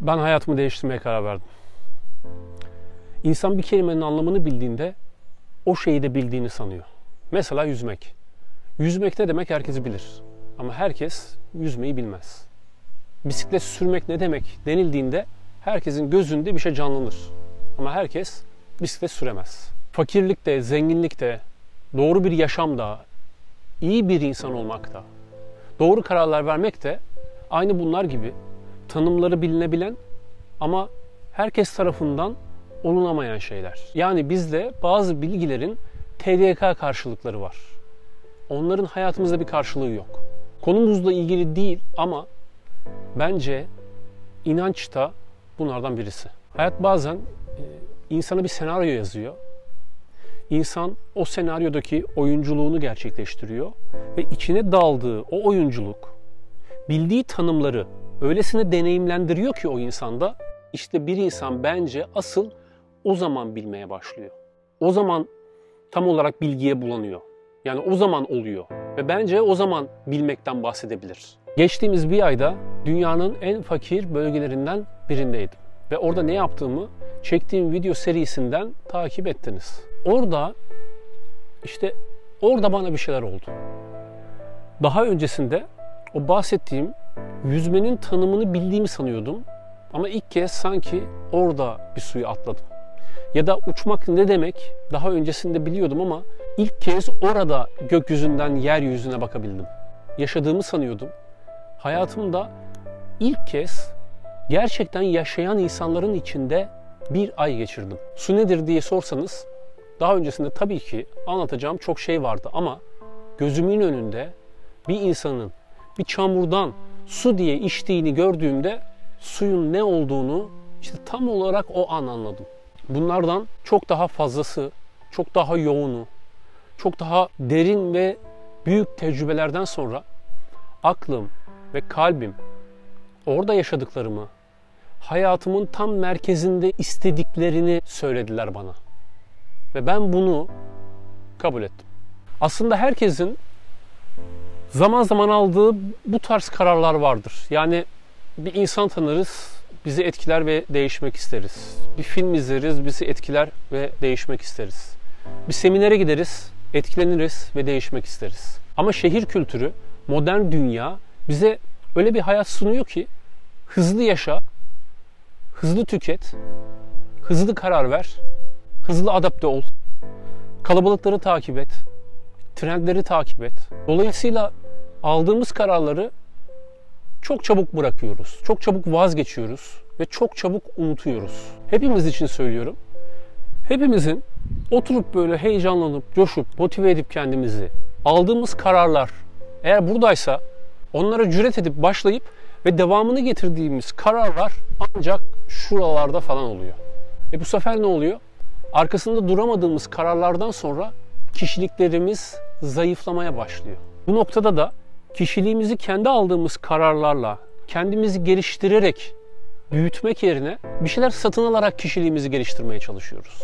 Ben hayatımı değiştirmeye karar verdim. İnsan bir kelimenin anlamını bildiğinde o şeyi de bildiğini sanıyor. Mesela yüzmek. Yüzmek ne demek herkes bilir. Ama herkes yüzmeyi bilmez. Bisiklet sürmek ne demek denildiğinde herkesin gözünde bir şey canlanır. Ama herkes bisiklet süremez. Fakirlikte, zenginlikte, doğru bir yaşamda, iyi bir insan olmakta, doğru kararlar vermek de aynı bunlar gibi tanımları bilinebilen ama herkes tarafından olunamayan şeyler. Yani bizde bazı bilgilerin TDK karşılıkları var. Onların hayatımızda bir karşılığı yok. Konumuzla ilgili değil ama bence inanç da bunlardan birisi. Hayat bazen insana bir senaryo yazıyor. İnsan o senaryodaki oyunculuğunu gerçekleştiriyor ve içine daldığı o oyunculuk, bildiği tanımları öylesine deneyimlendiriyor ki o insanda, işte bir insan bence asıl o zaman bilmeye başlıyor. O zaman tam olarak bilgiye bulanıyor. Yani o zaman oluyor ve bence o zaman bilmekten bahsedebilir. Geçtiğimiz bir ayda dünyanın en fakir bölgelerinden birindeydim. Ve orada ne yaptığımı çektiğim video serisinden takip ettiniz. Orada bana bir şeyler oldu. Daha öncesinde o bahsettiğim yüzmenin tanımını bildiğimi sanıyordum. Ama ilk kez sanki orada bir suya atladım. Ya da uçmak ne demek daha öncesinde biliyordum ama ilk kez orada gökyüzünden yeryüzüne bakabildim. Yaşadığımı sanıyordum. Hayatımda ilk kez gerçekten yaşayan insanların içinde bir ay geçirdim. Su nedir diye sorsanız daha öncesinde tabii ki anlatacağım çok şey vardı ama gözümün önünde bir insanın bir çamurdan su diye içtiğini gördüğümde suyun ne olduğunu işte tam olarak o an anladım. Bunlardan çok daha fazlası, çok daha yoğunu, çok daha derin ve büyük tecrübelerden sonra aklım ve kalbim orada yaşadıklarımı, hayatımın tam merkezinde istediklerini söylediler bana. Ve ben bunu kabul ettim. Aslında herkesin zaman zaman aldığı bu tarz kararlar vardır. Yani bir insan tanırız, bizi etkiler ve değişmek isteriz. Bir film izleriz, bizi etkiler ve değişmek isteriz. Bir seminere gideriz, etkileniriz ve değişmek isteriz. Ama şehir kültürü, modern dünya bize öyle bir hayat sunuyor ki hızlı yaşa, hızlı tüket, hızlı karar ver, hızlı adapte ol, kalabalıkları takip et, trendleri takip et. Dolayısıyla aldığımız kararları çok çabuk bırakıyoruz, çok çabuk vazgeçiyoruz ve çok çabuk unutuyoruz. Hepimiz için söylüyorum. Hepimizin oturup böyle heyecanlanıp, coşup, motive edip kendimizi aldığımız kararlar eğer buradaysa onlara cüret edip başlayıp ve devamını getirdiğimiz kararlar ancak şuralarda falan oluyor. Bu sefer ne oluyor? Arkasında duramadığımız kararlardan sonra kişiliklerimiz zayıflamaya başlıyor. Bu noktada da kişiliğimizi kendi aldığımız kararlarla, kendimizi geliştirerek büyütmek yerine bir şeyler satın alarak kişiliğimizi geliştirmeye çalışıyoruz.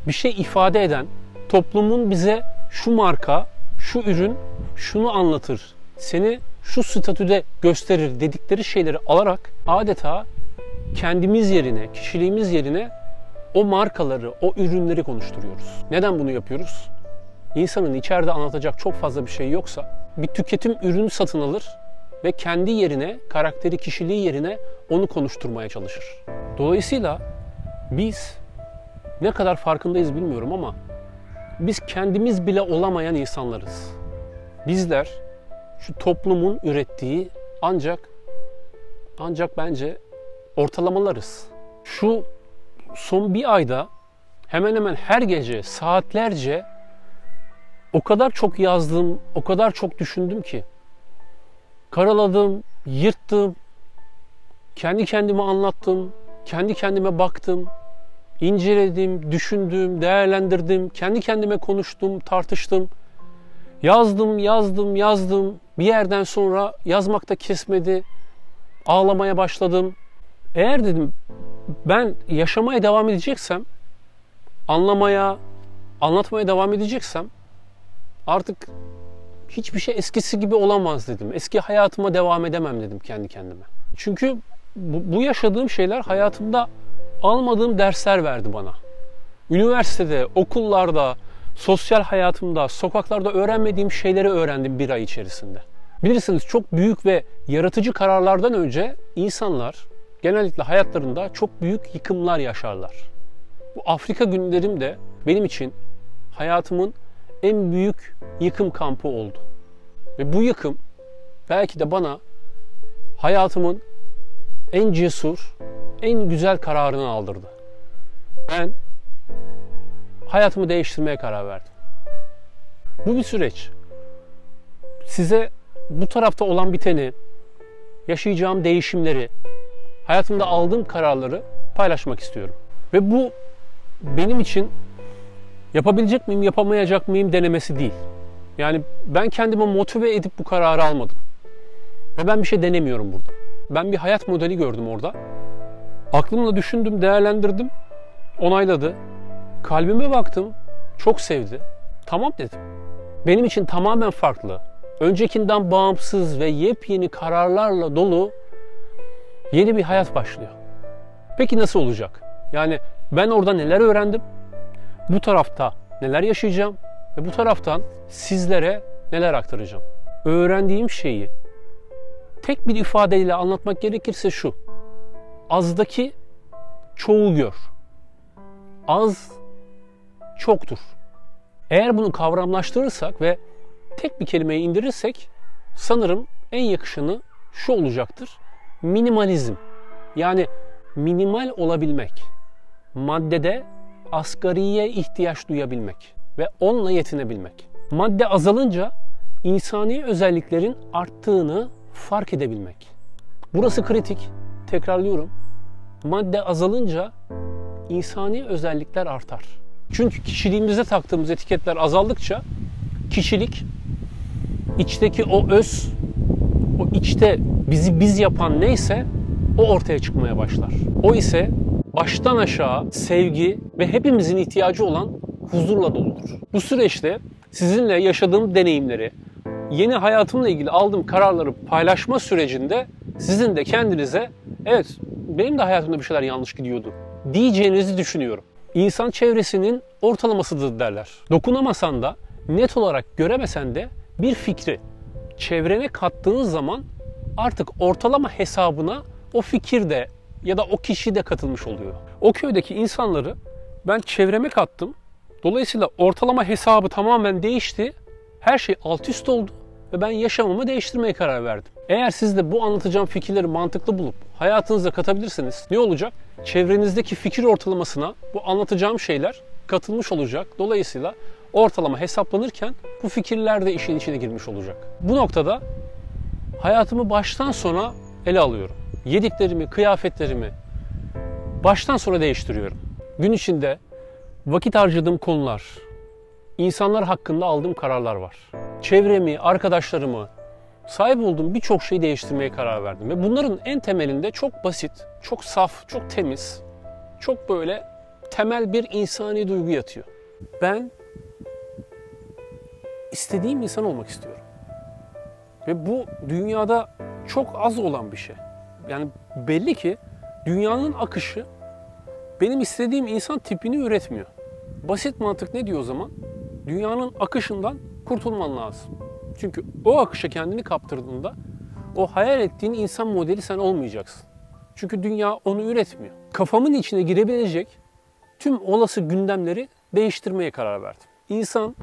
Bir şey ifade eden, toplumun bize şu marka, şu ürün, şunu anlatır, seni şu statüde gösterir dedikleri şeyleri alarak adeta kendimiz yerine, kişiliğimiz yerine o markaları, o ürünleri konuşturuyoruz. Neden bunu yapıyoruz? İnsanın içeride anlatacak çok fazla bir şey yoksa bir tüketim ürünü satın alır ve kendi yerine, karakteri, kişiliği yerine onu konuşturmaya çalışır. Dolayısıyla biz ne kadar farkındayız bilmiyorum ama biz kendimiz bile olamayan insanlarız. Bizler şu toplumun ürettiği ancak bence ortalamalarız. Şu son bir ayda hemen hemen her gece saatlerce o kadar çok yazdım, o kadar çok düşündüm ki karaladım, yırttım, kendi kendime anlattım, kendi kendime baktım, inceledim, düşündüm, değerlendirdim, kendi kendime konuştum, tartıştım. Yazdım. Bir yerden sonra yazmakta kesmedi. Ağlamaya başladım. Eğer dedim ben yaşamaya devam edeceksem, anlatmaya devam edeceksem artık hiçbir şey eskisi gibi olamaz dedim. Eski hayatıma devam edemem dedim kendi kendime. Çünkü bu yaşadığım şeyler hayatımda almadığım dersler verdi bana. Üniversitede, okullarda, sosyal hayatımda, sokaklarda öğrenmediğim şeyleri öğrendim bir ay içerisinde. Bilirsiniz, çok büyük ve yaratıcı kararlardan önce insanlar genellikle hayatlarında çok büyük yıkımlar yaşarlar. Bu Afrika günlerim de benim için hayatımın en büyük yıkım kampı oldu. Ve bu yıkım belki de bana hayatımın en cesur, en güzel kararını aldırdı. Ben hayatımı değiştirmeye karar verdim. Bu bir süreç. Size bu tarafta olan biteni, yaşayacağım değişimleri, hayatımda aldığım kararları paylaşmak istiyorum. Ve bu benim için yapabilecek miyim, yapamayacak mıyım denemesi değil. Yani ben kendimi motive edip bu kararı almadım. Ve ben bir şey denemiyorum burada. Ben bir hayat modeli gördüm orada. Aklımla düşündüm, değerlendirdim, onayladı. Kalbime baktım, çok sevdi. Tamam dedim. Benim için tamamen farklı, öncekinden bağımsız ve yepyeni kararlarla dolu yeni bir hayat başlıyor. Peki nasıl olacak? Yani ben orada neler öğrendim? Bu tarafta neler yaşayacağım? Ve bu taraftan sizlere neler aktaracağım? Öğrendiğim şeyi tek bir ifadeyle anlatmak gerekirse şu: azdaki çoğu gör. Az çoktur. Eğer bunu kavramlaştırırsak ve tek bir kelimeye indirirsek sanırım en yakışanı şu olacaktır: minimalizm. Yani minimal olabilmek. Maddede asgariye ihtiyaç duyabilmek ve onunla yetinebilmek. Madde azalınca insani özelliklerin arttığını fark edebilmek. Burası kritik. Tekrarlıyorum. Madde azalınca insani özellikler artar. Çünkü kişiliğimize taktığımız etiketler azaldıkça kişilik, içteki o öz, o içte bizi biz yapan neyse o ortaya çıkmaya başlar. O ise baştan aşağı sevgi ve hepimizin ihtiyacı olan huzurla doludur. Bu süreçte sizinle yaşadığım deneyimleri, yeni hayatımla ilgili aldığım kararları paylaşma sürecinde sizin de kendinize evet benim de hayatımda bir şeyler yanlış gidiyordu diyeceğinizi düşünüyorum. İnsan çevresinin ortalamasıdır derler. Dokunamasan da, net olarak göremesen de bir fikri çevrene kattığın zaman artık ortalama hesabına o fikir de ya da o kişi de katılmış oluyor. O köydeki insanları ben çevreme kattım. Dolayısıyla ortalama hesabı tamamen değişti. Her şey alt üst oldu ve ben yaşamımı değiştirmeye karar verdim. Eğer siz de bu anlatacağım fikirleri mantıklı bulup hayatınıza katabilirseniz ne olacak? Çevrenizdeki fikir ortalamasına bu anlatacağım şeyler katılmış olacak. Dolayısıyla ortalama hesaplanırken bu fikirler de işin içine girmiş olacak. Bu noktada hayatımı baştan sona ele alıyorum. Yediklerimi, kıyafetlerimi baştan sona değiştiriyorum. Gün içinde vakit harcadığım konular, insanlar hakkında aldığım kararlar var. Çevremi, arkadaşlarımı, sahip olduğum birçok şeyi değiştirmeye karar verdim. Ve bunların en temelinde çok basit, çok saf, çok temiz, çok böyle temel bir insani duygu yatıyor. Ben istediğim insan olmak istiyorum. Ve bu dünyada çok az olan bir şey. Yani belli ki dünyanın akışı benim istediğim insan tipini üretmiyor. Basit mantık ne diyor o zaman? Dünyanın akışından kurtulman lazım. Çünkü o akışa kendini kaptırdığında o hayal ettiğin insan modeli sen olmayacaksın. Çünkü dünya onu üretmiyor. Kafamın içine girebilecek tüm olası gündemleri değiştirmeye karar verdim. İnsan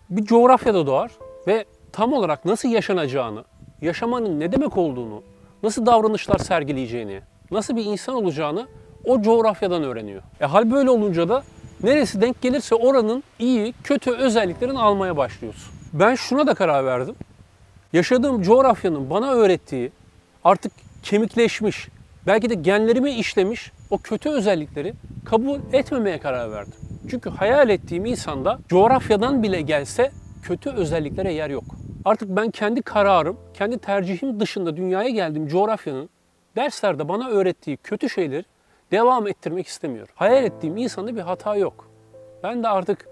bir coğrafyada doğar ve tam olarak nasıl yaşanacağını, yaşamanın ne demek olduğunu, nasıl davranışlar sergileyeceğini, nasıl bir insan olacağını o coğrafyadan öğreniyor. Hal böyle olunca da neresi denk gelirse oranın iyi, kötü özelliklerini almaya başlıyorsun. Ben şuna da karar verdim. Yaşadığım coğrafyanın bana öğrettiği artık kemikleşmiş, belki de genlerime işlemiş o kötü özellikleri kabul etmemeye karar verdim. Çünkü hayal ettiğim insanda coğrafyadan bile gelse kötü özelliklere yer yok. Artık ben kendi kararım, kendi tercihim dışında dünyaya geldiğim coğrafyanın derslerde bana öğrettiği kötü şeyleri devam ettirmek istemiyorum. Hayal ettiğim insanda bir hata yok. Ben de artık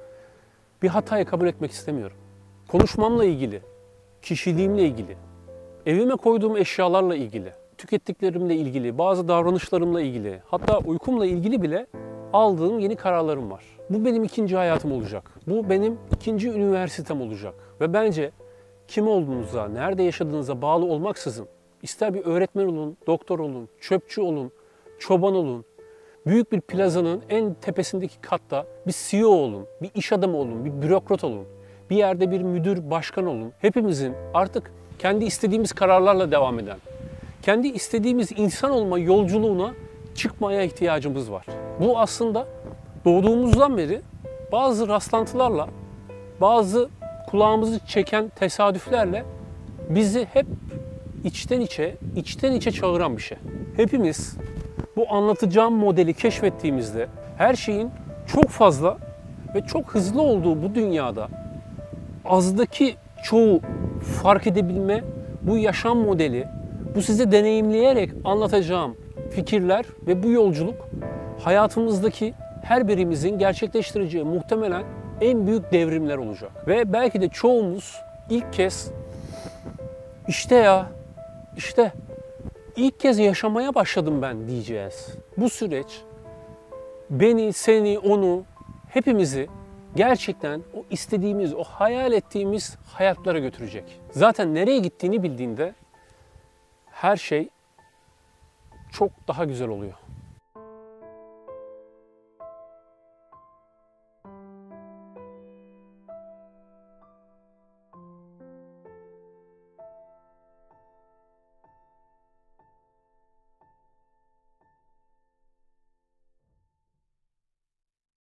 bir hatayı kabul etmek istemiyorum. Konuşmamla ilgili, kişiliğimle ilgili, evime koyduğum eşyalarla ilgili, tükettiklerimle ilgili, bazı davranışlarımla ilgili, hatta uykumla ilgili bile aldığım yeni kararlarım var. Bu benim ikinci hayatım olacak. Bu benim ikinci üniversitem olacak. Ve bence kim olduğunuza, nerede yaşadığınıza bağlı olmaksızın, ister bir öğretmen olun, doktor olun, çöpçü olun, çoban olun, büyük bir plazanın en tepesindeki katta bir CEO olun, bir iş adamı olun, bir bürokrat olun, bir yerde bir müdür, başkan olun. Hepimizin artık kendi istediğimiz kararlarla devam eden, kendi istediğimiz insan olma yolculuğuna çıkmaya ihtiyacımız var. Bu aslında doğduğumuzdan beri bazı rastlantılarla, bazı kulağımızı çeken tesadüflerle bizi hep içten içe çağıran bir şey. Hepimiz bu anlatacağım modeli keşfettiğimizde her şeyin çok fazla ve çok hızlı olduğu bu dünyada azdaki çoğu fark edebilme, bu yaşam modeli, bu size deneyimleyerek anlatacağım fikirler ve bu yolculuk hayatımızdaki her birimizin gerçekleştireceği muhtemelen en büyük devrimler olacak. Ve belki de çoğumuz ilk kez işte ilk kez yaşamaya başladım ben diyeceğiz. Bu süreç beni, seni, onu, hepimizi gerçekten o istediğimiz, o hayal ettiğimiz hayatlara götürecek. Zaten nereye gittiğini bildiğinde her şey çok daha güzel oluyor.